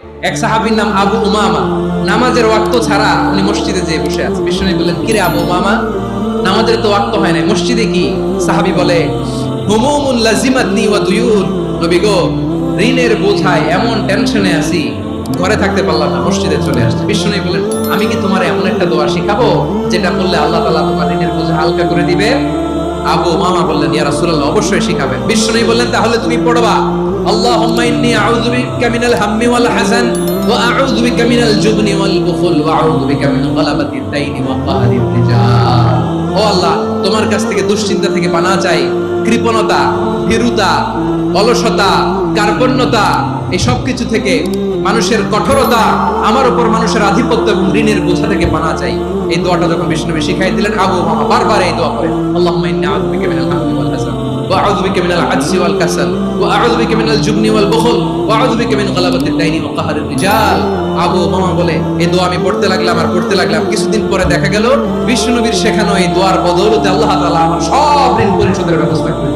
এক সাহাবীর নাম আবু উমামা, নামাজের ওয়াক্ত ছাড়া উনি মসজিদে যেয়ে বসে আছে। বিশ্বনবী বললেন, কিরে আবু উমামা, নামাজের তো ওয়াক্ত হয় নাই, মসজিদে কি? সাহাবী বলে, হুমুমুন লাজিমাতনি ওয়া দুয়ুন। নবী গো, ঋণের বোঝায় এমন টেনশনে আছি, ঘরে থাকতে পারলাম না, মসজিদে চলে আসছে। বিশ্বনবী বলেন, আমি কি তোমার এমন একটা দোয়া শিখাবো যেটা বললে আল্লাহ তাআলা তোমার ঋণের বোঝা হালকা করে দিবে? আবু মামা বললেন, ইয়া রাসূলুল্লাহ, অবশ্যই শিখাবেন। বিশ্বনবী বললেন, তাহলে তুমি পড়বা, আল্লাহুম্মা ইন্নী আউযু বিকা মিনাল হাম্মি ওয়াল হাযান ওয়া আউযু বিকা মিনাল জুবনি ওয়াল বুখল ওয়া আউযু বিকা মিন গালাবাতিদ দাইনি ওয়া কাহরির রিজাল। ও আল্লাহ, তোমার কাছ থেকে দুশ্চিন্তা থেকে পানাহ চাই, কৃপণতা, ভীরুতা, অলসতা, কার্পণ্যতা, এই সব কিছু থেকে, মানুষের কঠোরতা, আমার উপর মানুষের আধিপত্য এবং ঋণের বোঝা থেকে পানাহ চাই। এই দোয়াটা যখন বিশ্বনবী শিখাই দিলেন, আবু মামা বারবার এই দোয়া করেন, আল্লাহুম্মা ইন্নী আউযু বিকা মিনাল হাম্মি ওয়াল হাযান ওয়া আউযু বিকা মিনাল আজজি ওয়াল কাসাল ওয়া আউযু বিকা মিনাল জুবনি ওয়াল বুখল ওয়া আউযু বিকা মিন গালাবাতিদ দাইনি ওয়া কাহরির রিজাল। আবু মামা বলে, এই দোয়া আমি পড়তে লাগলাম আর পড়তে লাগলাম। কিছুদিন পরে দেখা গেল বিশ্বনবীর শেখানো এই দোয়ার বদৌলতে আল্লাহ তাআলা আমার সব ঋণ পরিশোধের ব্যবস্থা করে